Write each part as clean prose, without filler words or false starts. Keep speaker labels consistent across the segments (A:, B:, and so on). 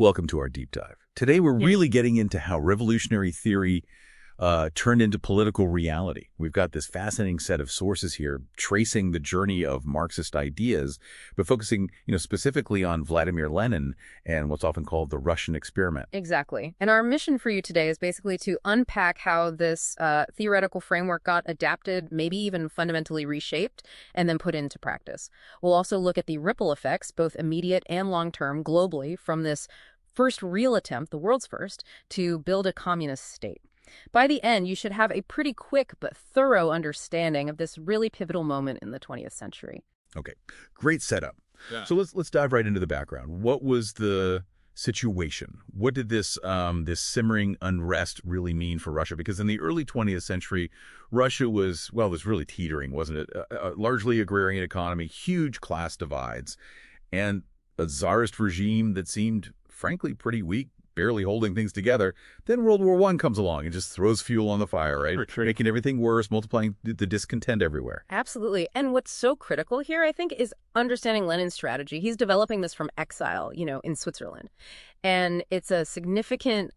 A: Welcome to our deep dive. Today, we're really getting into how revolutionary theory turned into political reality. We've got this fascinating set of sources here tracing the journey of Marxist ideas, but focusing, specifically on Vladimir Lenin and what's often called the Russian experiment.
B: Exactly. And our mission for you today is basically to unpack how this theoretical framework got adapted, maybe even fundamentally reshaped, and then put into practice. We'll also look at the ripple effects, both immediate and long-term, globally, from this first real attempt, the world's first, to build a communist state. By the end, you should have a pretty quick but thorough understanding of this really pivotal moment in the 20th century.
A: Okay, great setup.
C: Yeah.
A: So let's dive right into the background. What was the situation? What did this simmering unrest really mean for Russia? Because in the early 20th century, Russia was really teetering, wasn't it? A largely agrarian economy, huge class divides, and a czarist regime that seemed, frankly, pretty weak, barely holding things together. Then World War I comes along and just throws fuel on the fire, right?
C: True.
A: Making everything worse, multiplying the discontent everywhere.
B: Absolutely. And what's so critical here, I think, is understanding Lenin's strategy. He's developing this from exile, in Switzerland. And it's a significant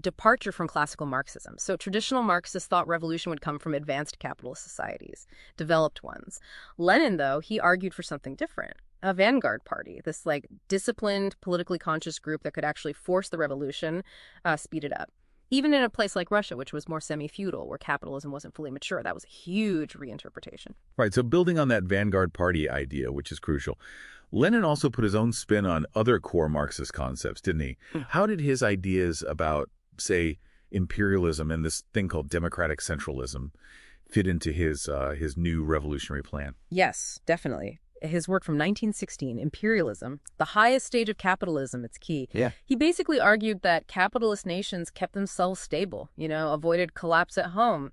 B: departure from classical Marxism. So traditional Marxists thought revolution would come from advanced capitalist societies, developed ones. Lenin, though, he argued for something different. A vanguard party, this disciplined, politically conscious group that could actually force the revolution, speed it up. Even in a place like Russia, which was more semi-feudal, where capitalism wasn't fully mature, that was a huge reinterpretation.
A: Right, so building on that vanguard party idea, which is crucial, Lenin also put his own spin on other core Marxist concepts, didn't he? How did his ideas about, say, imperialism and this thing called democratic centralism fit into his new revolutionary plan?
B: Yes, definitely. His work from 1916, Imperialism, the highest stage of capitalism, it's key.
A: Yeah.
B: He basically argued that capitalist nations kept themselves stable, avoided collapse at home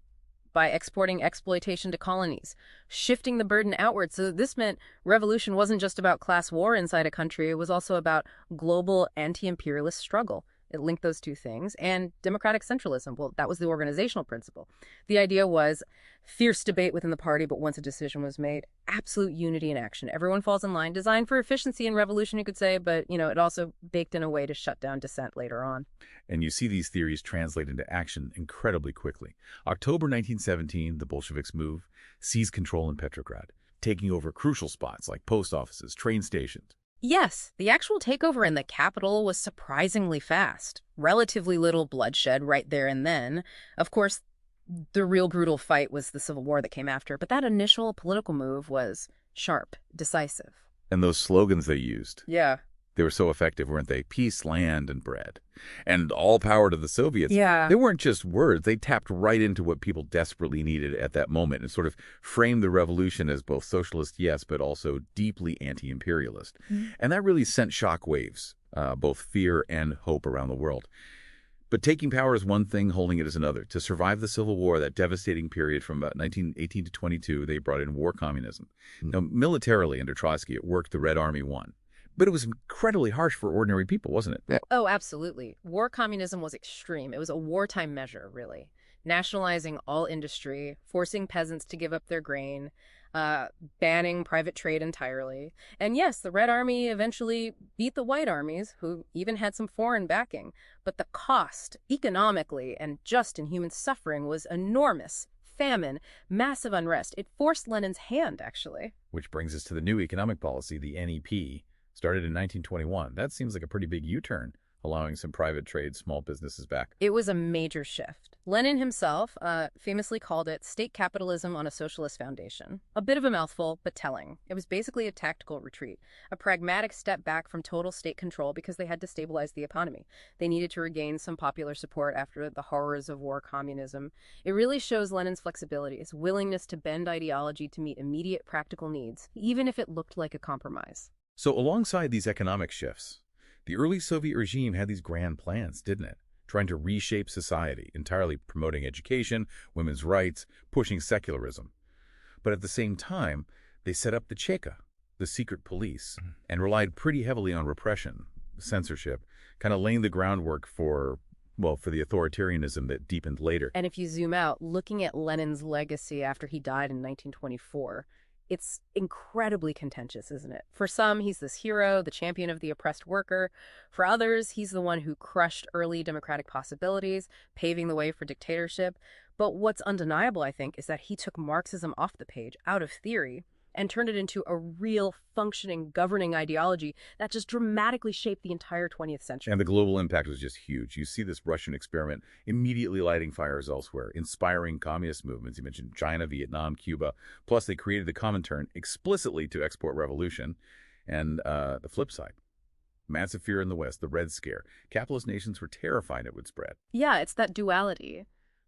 B: by exporting exploitation to colonies, shifting the burden outward. So this meant revolution wasn't just about class war inside a country, it was also about global anti-imperialist struggle. It linked those two things. And democratic centralism, well, that was the organizational principle. The idea was fierce debate within the party, but once a decision was made, absolute unity in action. Everyone falls in line, designed for efficiency and revolution, you could say, but, it also baked in a way to shut down dissent later on.
A: And you see these theories translate into action incredibly quickly. October 1917, the Bolsheviks move, seize control in Petrograd, taking over crucial spots like post offices, train stations.
B: Yes, the actual takeover in the capital was surprisingly fast. Relatively little bloodshed right there and then. Of course, the real brutal fight was the Civil War that came after, but that initial political move was sharp, decisive.
A: And those slogans they used,
B: Yeah.
A: they were so effective, weren't they? Peace, land, and bread. And all power to the Soviets.
B: Yeah.
A: They weren't just words. They tapped right into what people desperately needed at that moment and sort of framed the revolution as both socialist, yes, but also deeply anti-imperialist. And that really sent shockwaves, both fear and hope around the world. But taking power is one thing, holding it is another. To survive the Civil War, that devastating period from about 1918 to 22, they brought in war communism. Now, militarily, under Trotsky, it worked. The Red Army won. But it was incredibly harsh for ordinary people, wasn't it?
C: Yeah.
B: Oh, absolutely. War communism was extreme. It was a wartime measure, really. Nationalizing all industry, forcing peasants to give up their grain, banning private trade entirely. And yes, the Red Army eventually beat the White Armies, who even had some foreign backing. But the cost, economically and just in human suffering, was enormous. Famine, massive unrest. It forced Lenin's hand, actually.
A: Which brings us to the new economic policy, the NEP, started in 1921. That seems like a pretty big U-turn, allowing some private trade, small businesses back.
B: It was a major shift. Lenin himself famously called it state capitalism on a socialist foundation. A bit of a mouthful, but telling. It was basically a tactical retreat, a pragmatic step back from total state control because they had to stabilize the economy. They needed to regain some popular support after the horrors of war communism. It really shows Lenin's flexibility, his willingness to bend ideology to meet immediate practical needs, even if it looked like a compromise.
A: So alongside these economic shifts, the early Soviet regime had these grand plans, didn't it? Trying to reshape society, entirely promoting education, women's rights, pushing secularism. But at the same time, they set up the Cheka, the secret police, and relied pretty heavily on repression, censorship, kind of laying the groundwork for the authoritarianism that deepened later.
B: And if you zoom out, looking at Lenin's legacy after he died in 1924, It's incredibly contentious, isn't it? For some, he's this hero, the champion of the oppressed worker. For others, he's the one who crushed early democratic possibilities, paving the way for dictatorship. But what's undeniable, I think, is that he took Marxism off the page, out of theory, and turned it into a real functioning governing ideology that just dramatically shaped the entire 20th century.
A: And the global impact was just huge. You see this Russian experiment immediately lighting fires elsewhere, inspiring communist movements. You mentioned China, Vietnam, Cuba. Plus, they created the Comintern explicitly to export revolution. And the flip side, massive fear in the West, the Red Scare. Capitalist nations were terrified it would spread.
B: Yeah, it's that duality.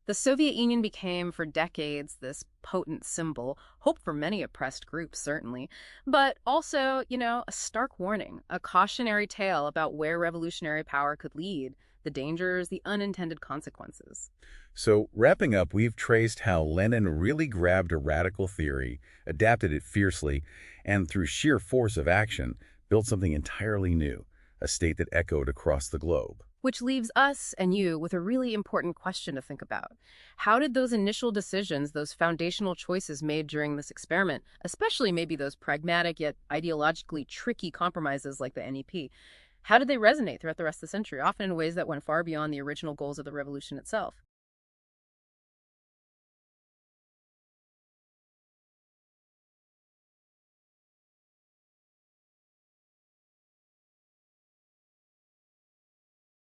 B: The Soviet Union became, for decades, this potent symbol, hope for many oppressed groups, certainly, but also, a stark warning, a cautionary tale about where revolutionary power could lead, the dangers, the unintended consequences.
A: So, wrapping up, we've traced how Lenin really grabbed a radical theory, adapted it fiercely, and through sheer force of action, built something entirely new, a state that echoed across the globe.
B: Which leaves us and you with a really important question to think about. How did those initial decisions, those foundational choices made during this experiment, especially maybe those pragmatic yet ideologically tricky compromises like the NEP, how did they resonate throughout the rest of the century, often in ways that went far beyond the original goals of the revolution itself?